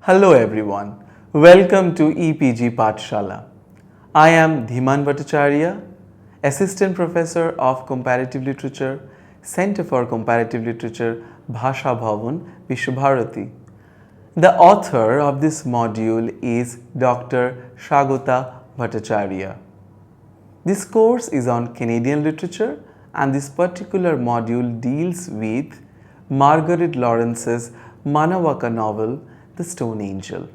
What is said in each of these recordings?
Hello everyone, welcome to EPG Pathshala. I am Dhiman Bhattacharya, Assistant Professor of Comparative Literature, Center for Comparative Literature, Bhasha Bhavan, Vishwabharati. The author of this module is Dr. Shagota Bhattacharya. This course is on Canadian literature and this particular module deals with Margaret Laurence's Manawaka novel, The Stone Angel.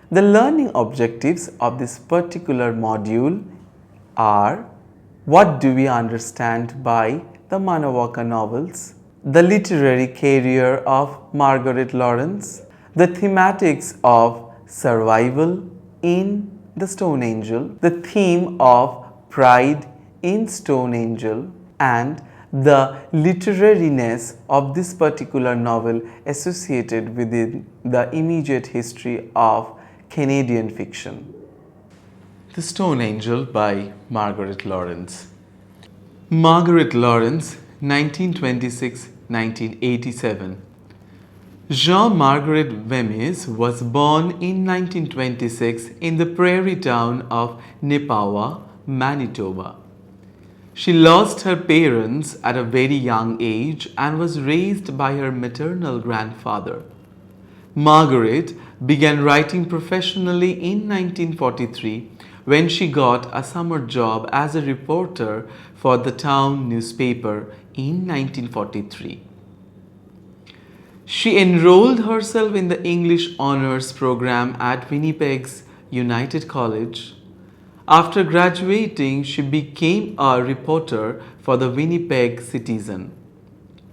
The learning objectives of this particular module are: what do we understand by the Manawaka novels, the literary career of Margaret Laurence, the thematics of survival in The Stone Angel, the theme of pride in Stone Angel, and the literariness of this particular novel associated within the immediate history of Canadian fiction. The Stone Angel by Margaret Laurence. Margaret Laurence, 1926-1987. Jean-Margaret Wemyss was born in 1926 in the prairie town of Nepawa, Manitoba. She lost her parents at a very young age and was raised by her maternal grandfather. Margaret began writing professionally in 1943 when she got a summer job as a reporter for the town newspaper in 1943. She enrolled herself in the English Honours program at Winnipeg's United College. After graduating, she became a reporter for the Winnipeg Citizen.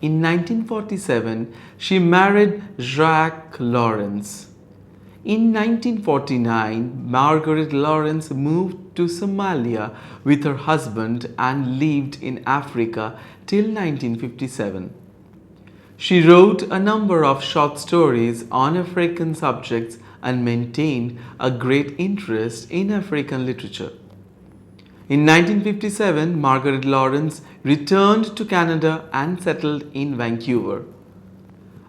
In 1947, she married Jacques Laurence. In 1949, Margaret Laurence moved to Somalia with her husband and lived in Africa till 1957. She wrote a number of short stories on African subjects and maintained a great interest in African literature. In 1957, Margaret Laurence returned to Canada and settled in Vancouver.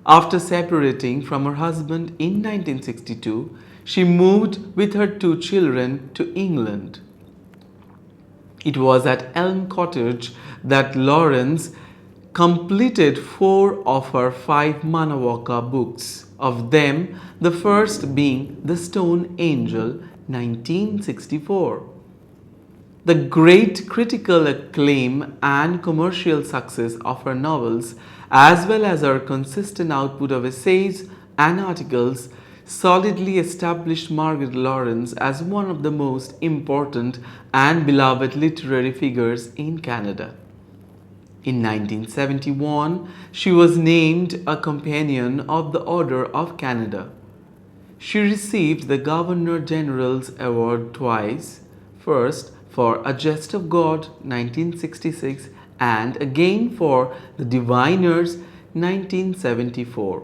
After separating from her husband in 1962, she moved with her two children to England. It was at Elm Cottage that Laurence completed 4 of her 5 Manawaka books, of them the first being The Stone Angel, 1964. The great critical acclaim and commercial success of her novels, as well as her consistent output of essays and articles, solidly established Margaret Laurence as one of the most important and beloved literary figures in Canada. In 1971, she was named a Companion of the Order of Canada. She received the Governor General's Award twice, first for A Jest of God, 1966, and again for The Diviners, 1974.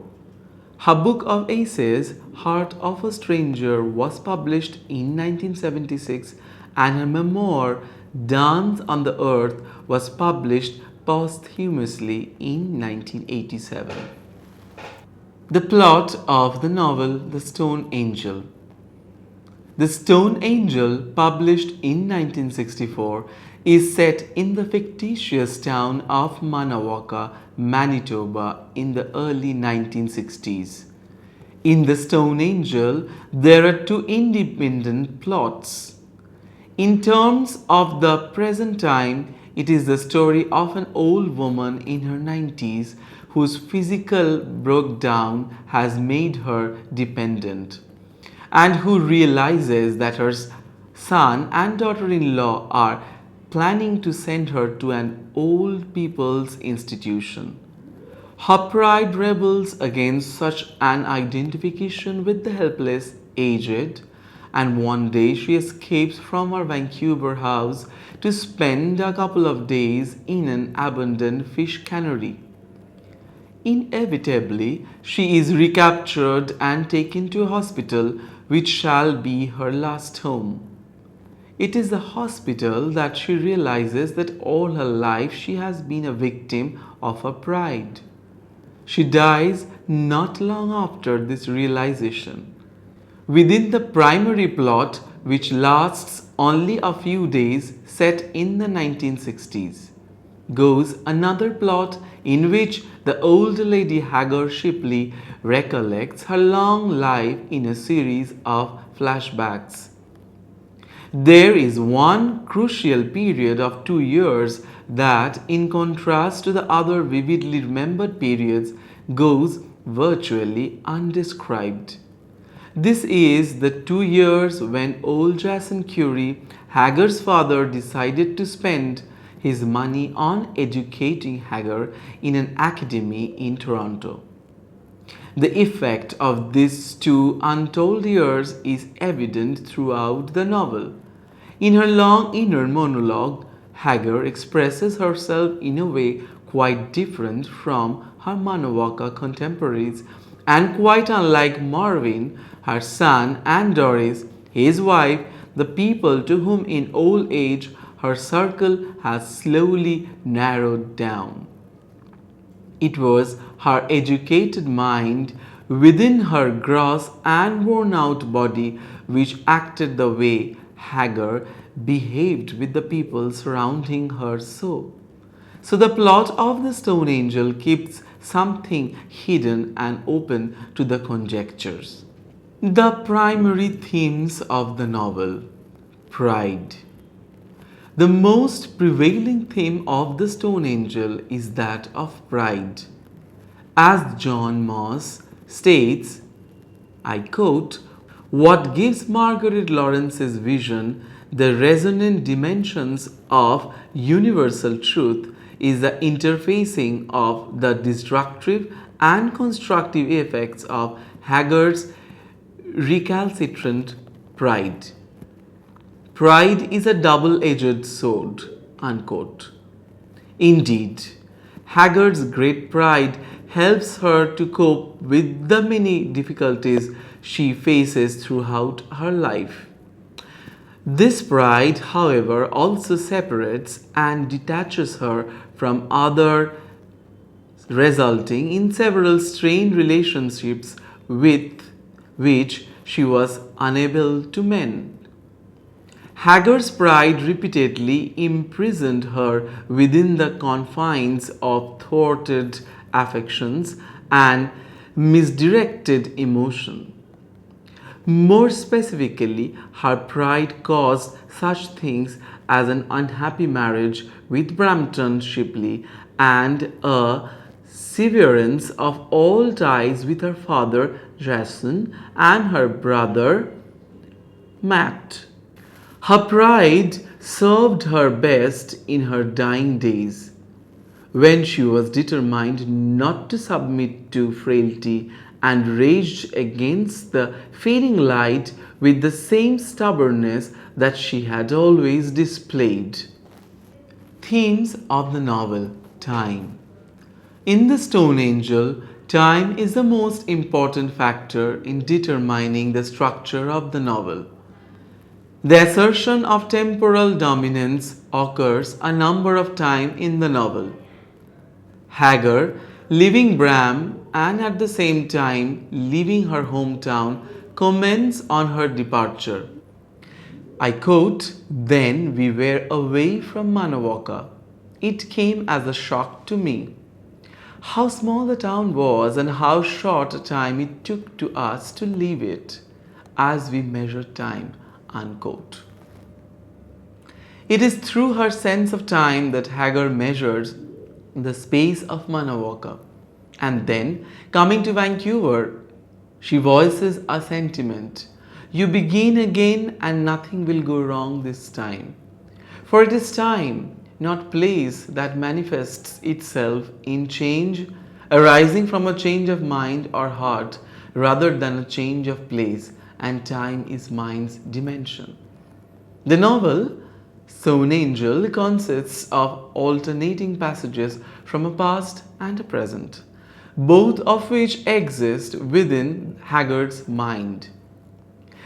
Her book of essays, Heart of a Stranger, was published in 1976, and her memoir, Dance on the Earth, was published posthumously in 1987. The plot of the novel The Stone Angel. The Stone Angel, published in 1964, is set in the fictitious town of Manawaka, Manitoba in the early 1960s. In The Stone Angel, there are 2 independent plots. In terms of the present time, it is the story of an old woman in her 90s whose physical breakdown has made her dependent, and who realizes that her son and daughter-in-law are planning to send her to an old people's institution. Her pride rebels against such an identification with the helpless, aged, and one day she escapes from her Vancouver house to spend a couple of days in an abandoned fish cannery. Inevitably, she is recaptured and taken to a hospital which shall be her last home. It is the hospital that she realizes that all her life she has been a victim of her pride. She dies not long after this realization. Within the primary plot, which lasts only a few days, set in the 1960s, goes another plot in which the old lady Hagar Shipley recollects her long life in a series of flashbacks. There is one crucial period of 2 years that, in contrast to the other vividly remembered periods, goes virtually undescribed. This is the 2 years when old Jason Curie, Hagar's father, decided to spend his money on educating Hagar in an academy in Toronto. The effect of these two untold years is evident throughout the novel. In her long inner monologue, Hagar expresses herself in a way quite different from her Manawaka contemporaries and quite unlike Marvin, her son, and Doris, his wife, the people to whom in old age her circle has slowly narrowed down. It was her educated mind within her gross and worn out body which acted the way Hagar behaved with the people surrounding her so. So the plot of the Stone Angel keeps something hidden and open to the conjectures. The primary themes of the novel: pride. The most prevailing theme of the Stone Angel is that of pride. As John Moss states, I quote, "What gives Margaret Laurence's vision the resonant dimensions of universal truth is the interfacing of the destructive and constructive effects of Hagar's recalcitrant pride. Pride is a double-edged sword." Unquote. Indeed, Hagar's great pride helps her to cope with the many difficulties she faces throughout her life. This pride, however, also separates and detaches her from others, resulting in several strained relationships with which she was unable to mend. Hagar's pride repeatedly imprisoned her within the confines of thwarted affections and misdirected emotion. More specifically, her pride caused such things as an unhappy marriage with Brampton Shipley and a severance of all ties with her father Jason and her brother Matt. Her pride served her best in her dying days, when she was determined not to submit to frailty and raged against the fading light with the same stubbornness that she had always displayed. Themes of the novel: time. In The Stone Angel, time is the most important factor in determining the structure of the novel. The assertion of temporal dominance occurs a number of times in the novel. Hagar, leaving Bram and at the same time leaving her hometown, comments on her departure. I quote, "Then we were away from Manawaka. It came as a shock to me. How small the town was and how short a time it took to us to leave it as we measured time." Unquote. It is through her sense of time that Hagar measures the space of Manawaka. And then, coming to Vancouver, she voices a sentiment: "You begin again and nothing will go wrong this time." For it is time, not place, that manifests itself in change, arising from a change of mind or heart rather than a change of place, and time is mind's dimension. The novel Stone Angel consists of alternating passages from a past and a present, both of which exist within Hagar's mind.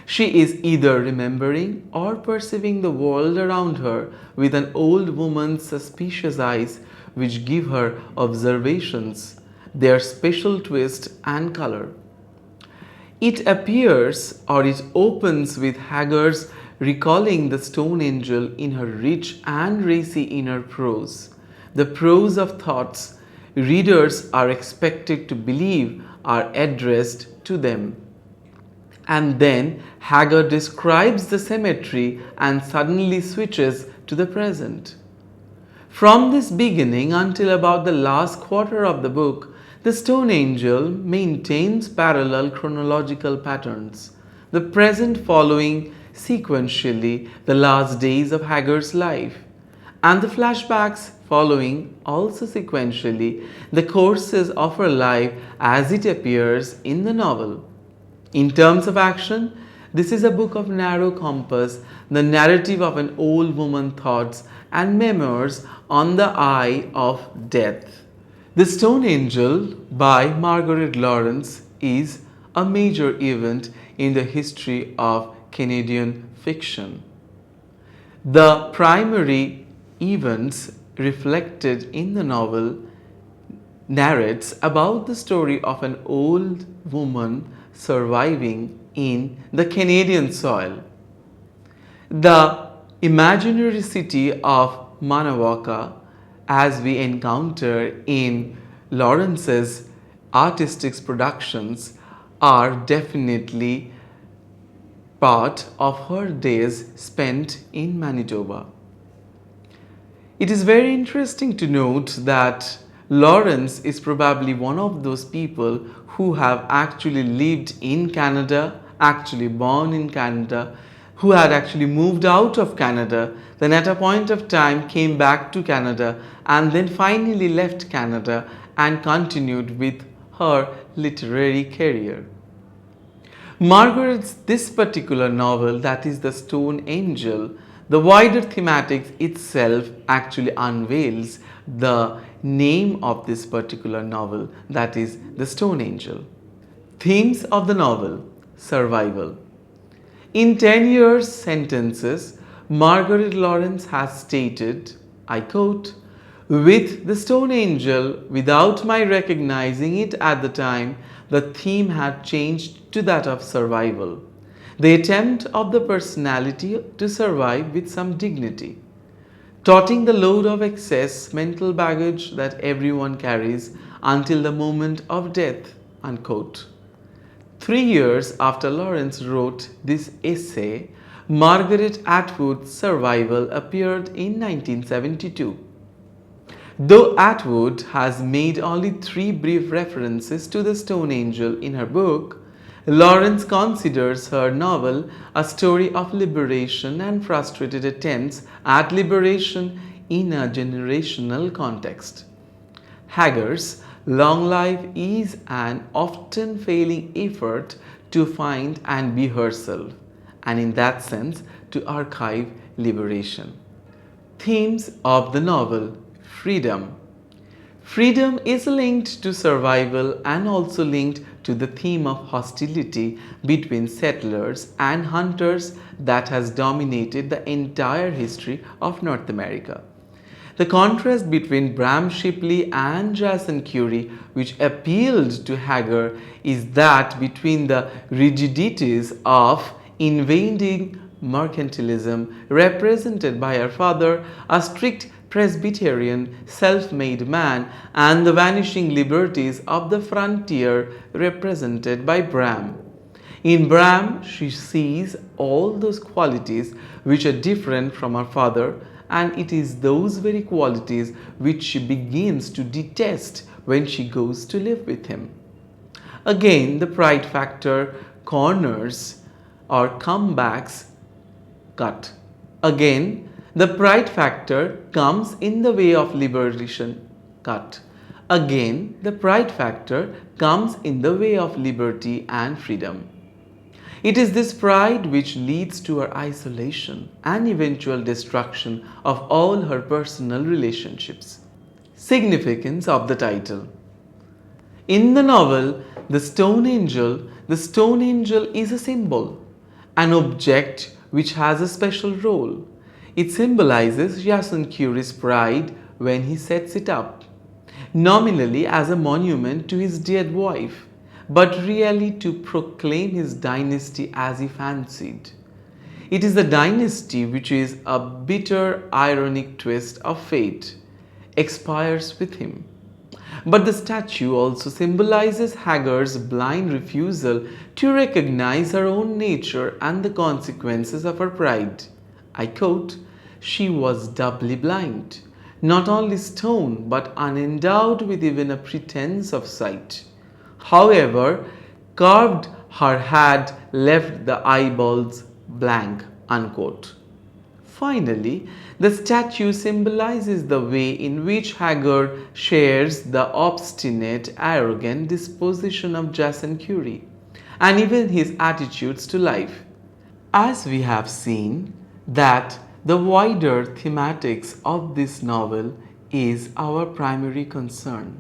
She is either remembering or perceiving the world around her with an old woman's suspicious eyes, which give her observations their special twist and color. It appears or it opens with Hagar's recalling the stone angel in her rich and racy inner prose. The prose of thoughts readers are expected to believe are addressed to them. And then Hagar describes the cemetery and suddenly switches to the present. From this beginning until about the last quarter of the book, the stone angel maintains parallel chronological patterns, the present following sequentially the last days of Hagar's life, and the flashbacks following also sequentially the courses of her life as it appears in the novel. In terms of action, this is a book of narrow compass, the narrative of an old woman's thoughts and memoirs on the eve of death. The Stone Angel by Margaret Laurence is a major event in the history of Canadian fiction. The primary events reflected in the novel narrates about the story of an old woman surviving in the Canadian soil. The imaginary city of Manawaka, as we encounter in Lawrence's artistic productions, are definitely part of her days spent in Manitoba. It is very interesting to note that Laurence is probably one of those people who have actually lived in Canada, actually born in Canada, who had actually moved out of Canada, then at a point of time came back to Canada and then finally left Canada and continued with her literary career. Margaret's this particular novel, that is The Stone Angel, the wider thematics itself actually unveils the name of this particular novel, that is The Stone Angel. Themes of the novel: survival. In 10 years sentences, Margaret Laurence has stated, I quote, "With The Stone Angel, without my recognizing it at the time, the theme had changed to that of survival. The attempt of the personality to survive with some dignity, totting the load of excess mental baggage that everyone carries until the moment of death." Unquote. 3 years after Laurence wrote this essay, Margaret Atwood's Survival appeared in 1972. Though Atwood has made only 3 brief references to the Stone Angel in her book, Laurence considers her novel a story of liberation and frustrated attempts at liberation in a generational context. Hagar's long life is an often failing effort to find and be herself, and in that sense to archive liberation. Themes of the novel: freedom. Freedom is linked to survival and also linked to the theme of hostility between settlers and hunters that has dominated the entire history of North America. The contrast between Bram Shipley and Jason Curry, which appealed to Hagar, is that between the rigidities of invading mercantilism represented by her father, a strict Presbyterian self-made man, and the vanishing liberties of the frontier represented by Bram. In Bram, she sees all those qualities which are different from her father, and it is those very qualities which she begins to detest when she goes to live with him. Again, the pride factor corners or comebacks cut. Again, the pride factor comes in the way of liberation cut. Again, the pride factor comes in the way of liberty and freedom. It is this pride which leads to her isolation and eventual destruction of all her personal relationships. Significance of the title. In the novel, the Stone Angel is a symbol, an object which has a special role. It symbolizes Jason Curry's pride when he sets it up, nominally as a monument to his dead wife, but really to proclaim his dynasty as he fancied. It is the dynasty which is a bitter, ironic twist of fate, expires with him. But the statue also symbolizes Hagar's blind refusal to recognize her own nature and the consequences of her pride. I quote, "She was doubly blind, not only stone but unendowed with even a pretense of sight. However, carved her had left the eyeballs blank." Unquote. Finally, the statue symbolizes the way in which Hagar shares the obstinate, arrogant disposition of Jason Curie and even his attitudes to life. As we have seen that the wider thematics of this novel is our primary concern.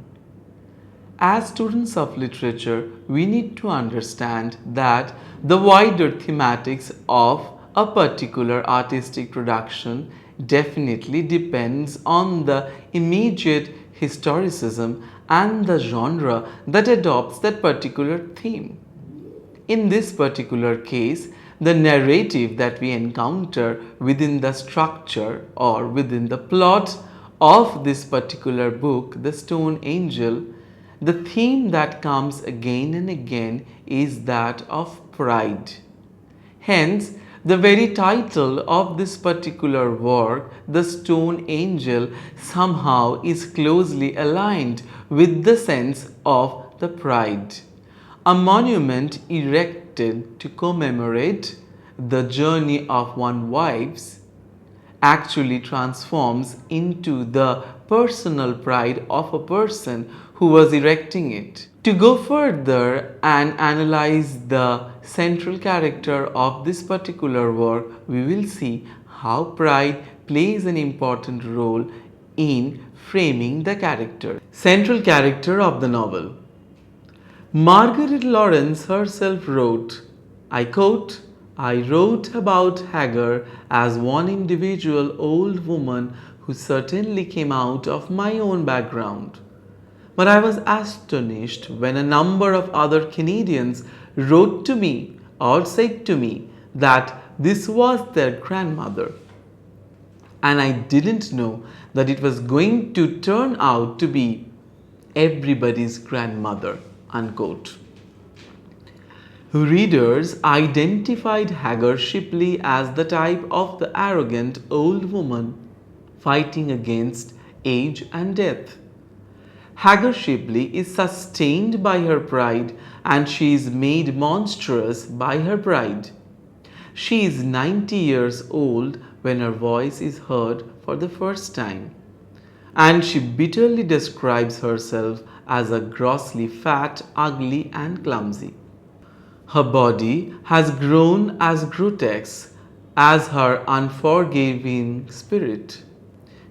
As students of literature, we need to understand that the wider thematics of a particular artistic production definitely depends on the immediate historicism and the genre that adopts that particular theme. In this particular case, the narrative that we encounter within the structure or within the plot of this particular book, The Stone Angel, the theme that comes again and again is that of pride. Hence, the very title of this particular work, The Stone Angel, somehow is closely aligned with the sense of the pride. A monument erected to commemorate the journey of one's wives actually transforms into the personal pride of a person who was erecting it. To go further and analyze the central character of this particular work, we will see how pride plays an important role in framing the character. Central character of the novel. Margaret Laurence herself wrote, I quote, "I wrote about Hagar as one individual old woman who certainly came out of my own background. But I was astonished when a number of other Canadians wrote to me or said to me that this was their grandmother. And I didn't know that it was going to turn out to be everybody's grandmother." Unquote. Readers identified Hagar Shipley as the type of the arrogant old woman fighting against age and death. Hagar Shipley is sustained by her pride and she is made monstrous by her pride. She is 90 years old when her voice is heard for the first time, and she bitterly describes herself as a grossly fat, ugly, and clumsy. Her body has grown as grotesque as her unforgiving spirit.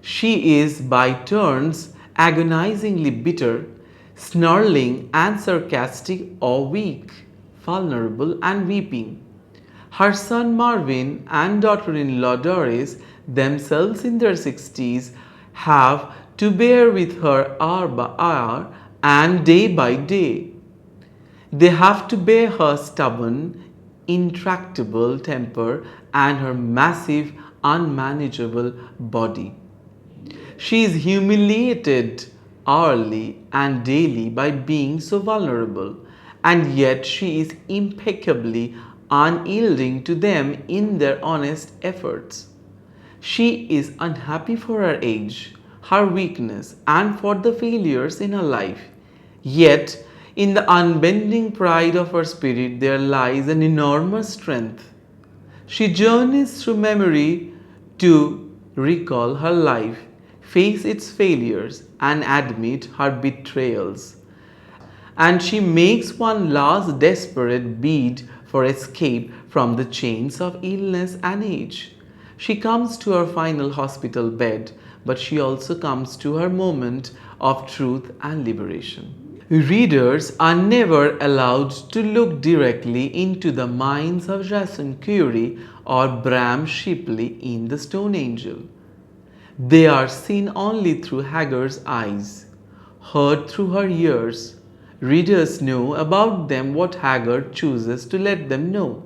She is by turns agonizingly bitter, snarling and sarcastic, or weak, vulnerable and weeping. Her son Marvin and daughter-in-law Doris, themselves in their 60s, have to bear with her hour by hour and day by day. They have to bear her stubborn, intractable temper and her massive, unmanageable body. She is humiliated hourly and daily by being so vulnerable, and yet she is impeccably unyielding to them in their honest efforts. She is unhappy for her age, her weakness, and for the failures in her life. Yet, in the unbending pride of her spirit, there lies an enormous strength. She journeys through memory to recall her life, face its failures, and admit her betrayals. And she makes one last desperate bid for escape from the chains of illness and age. She comes to her final hospital bed, but she also comes to her moment of truth and liberation. Readers are never allowed to look directly into the minds of Jason Curie or Bram Shipley in The Stone Angel. They are seen only through Hagar's eyes, heard through her ears, readers know about them what Haggard chooses to let them know.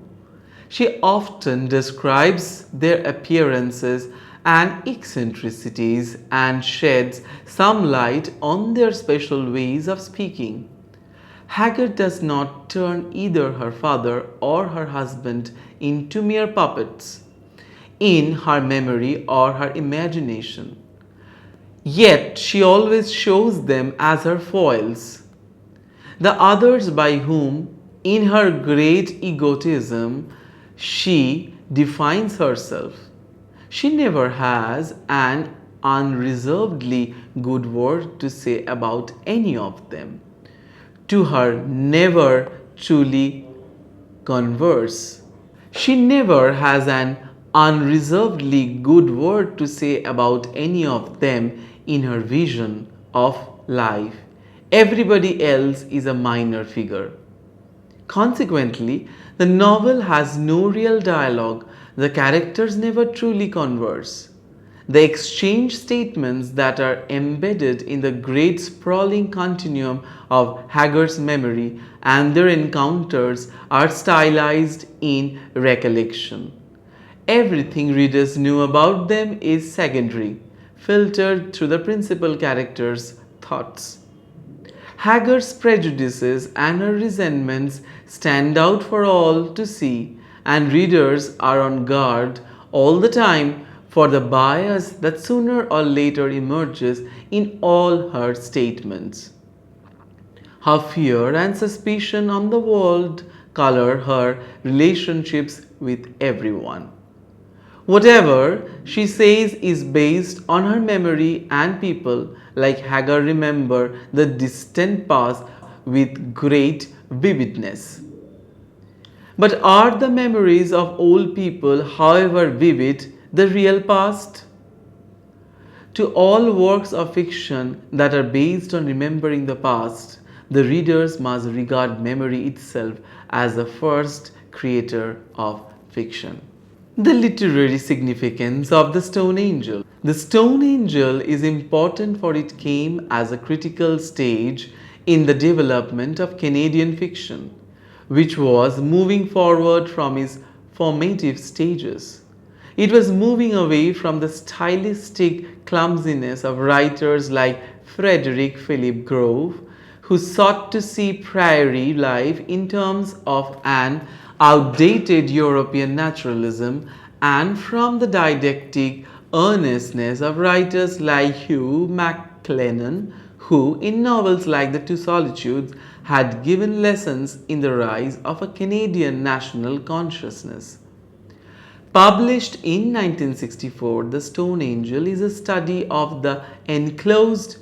She often describes their appearances and eccentricities and sheds some light on their special ways of speaking. Haggard does not turn either her father or her husband into mere puppets in her memory or her imagination. Yet she always shows them as her foils, the others by whom, in her great egotism, she defines herself. She never has an unreservedly good word to say about any of them. To her, never truly converse. She never has an unreservedly good word to say about any of them in her vision of life. Everybody else is a minor figure. Consequently, the novel has no real dialogue. The characters never truly converse. They exchange statements that are embedded in the great sprawling continuum of Haggard's memory, and their encounters are stylized in recollection. Everything readers knew about them is secondary, filtered through the principal character's thoughts. Haggard's prejudices and her resentments stand out for all to see, and readers are on guard all the time for the bias that sooner or later emerges in all her statements. Her fear and suspicion on the world color her relationships with everyone. Whatever she says is based on her memory, and people like Haggard remember the distant past with great vividness. But are the memories of old people, however vivid, the real past? To all works of fiction that are based on remembering the past, the readers must regard memory itself as the first creator of fiction. The literary significance of the Stone Angel. The Stone Angel is important for it came as a critical stage in the development of Canadian fiction, which was moving forward from its formative stages. It was moving away from the stylistic clumsiness of writers like Frederick Philip Grove, who sought to see prairie life in terms of an outdated European naturalism, and from the didactic earnestness of writers like Hugh MacLennan, who, in novels like The Two Solitudes, had given lessons in the rise of a Canadian national consciousness. Published in 1964, The Stone Angel is a study of the enclosed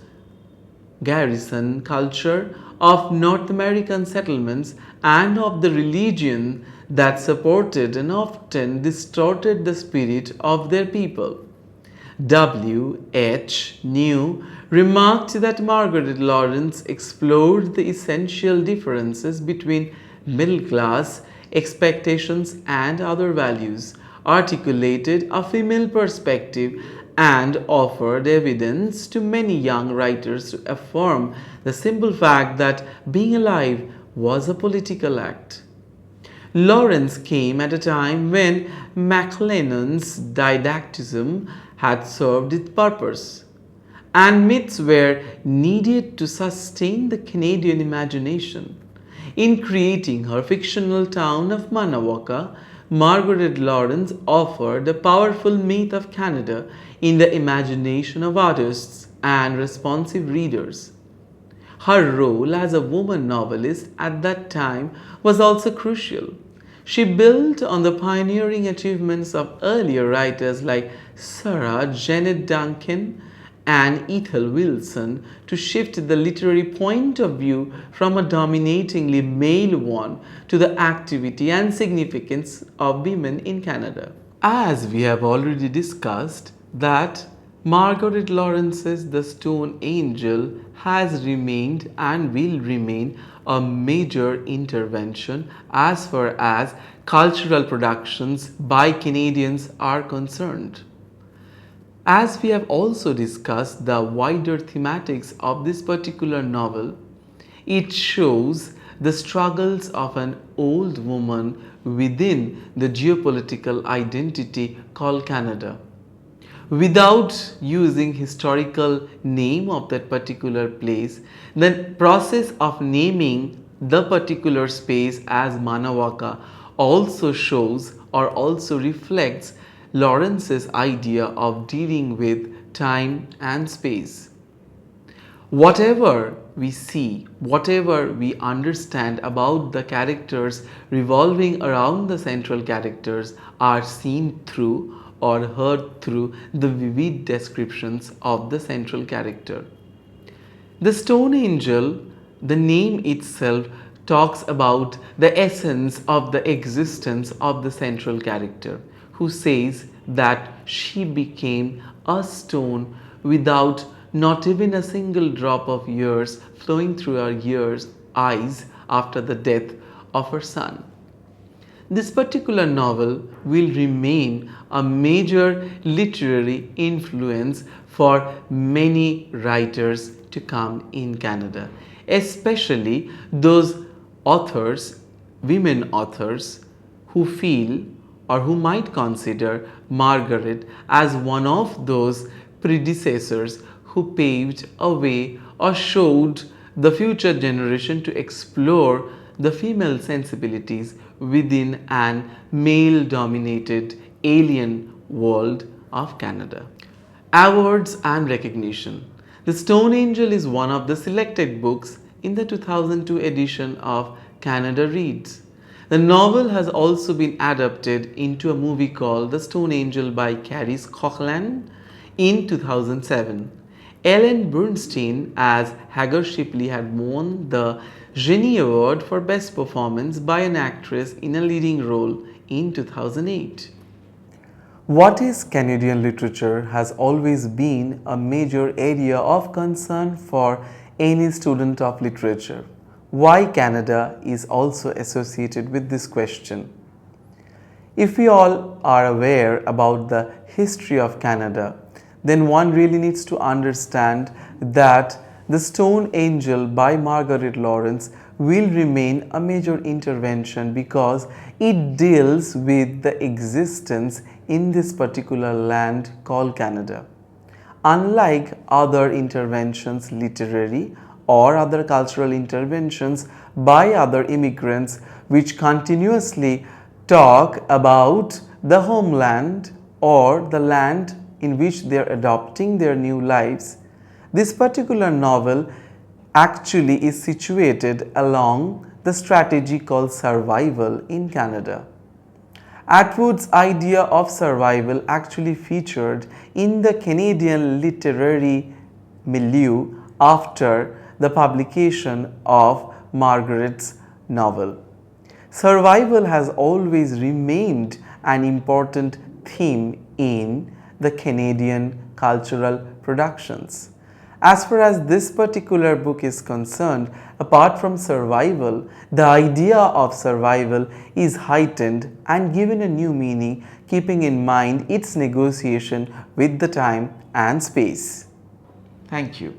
garrison culture of North American settlements and of the religion that supported and often distorted the spirit of their people. W. H. New remarked that Margaret Laurence explored the essential differences between middle class expectations and other values, articulated a female perspective, and offered evidence to many young writers to affirm the simple fact that being alive was a political act. Laurence came at a time when MacLennan's didacticism had served its purpose, and myths were needed to sustain the Canadian imagination. In creating her fictional town of Manawaka, Margaret Laurence offered a powerful myth of Canada in the imagination of artists and responsive readers. Her role as a woman novelist at that time was also crucial. She built on the pioneering achievements of earlier writers like Sarah Janet Duncan and Ethel Wilson to shift the literary point of view from a dominatingly male one to the activity and significance of women in Canada. As we have already discussed, that Margaret Laurence's The Stone Angel has remained and will remain a major intervention as far as cultural productions by Canadians are concerned. As we have also discussed the wider thematics of this particular novel, It shows the struggles of an old woman within the geopolitical identity called Canada. Without using historical name of that particular place, the process of naming the particular space as Manawaka also shows or also reflects Lawrence's idea of dealing with time and space. Whatever we see, whatever we understand about the characters revolving around the central characters are seen through or heard through the vivid descriptions of the central character. The stone angel, the name itself, talks about the essence of the existence of the central character, who says that she became a stone without not even a single drop of tears flowing through her eyes after the death of her son. This particular novel will remain a major literary influence for many writers to come in Canada, especially those authors, women authors, who feel or who might consider Margaret as one of those predecessors who paved a way or showed the future generation to explore the female sensibilities within an male dominated alien world of Canada. Awards and recognition. The Stone Angel is one of the selected books in the 2002 edition of Canada Reads. The novel has also been adapted into a movie called The Stone Angel by Cary Coughlin in 2007. Ellen Bernstein as Hagar Shipley had won the Genie Award for Best Performance by an Actress in a Leading Role in 2008. What is Canadian literature has always been a major area of concern for any student of literature. Why Canada is also associated with this question. If we all are aware about the history of Canada, then one really needs to understand that The Stone Angel by Margaret Laurence will remain a major intervention because it deals with the existence in this particular land called Canada. Unlike other interventions, literary or other cultural interventions by other immigrants which continuously talk about the homeland or the land in which they are adopting their new lives, this particular novel actually is situated along the strategy called survival in Canada. Atwood's idea of survival actually featured in the Canadian literary milieu after the publication of Margaret's novel. Survival has always remained an important theme in the Canadian cultural productions. As far as this particular book is concerned, apart from survival, the idea of survival is heightened and given a new meaning, keeping in mind its negotiation with the time and space. Thank you.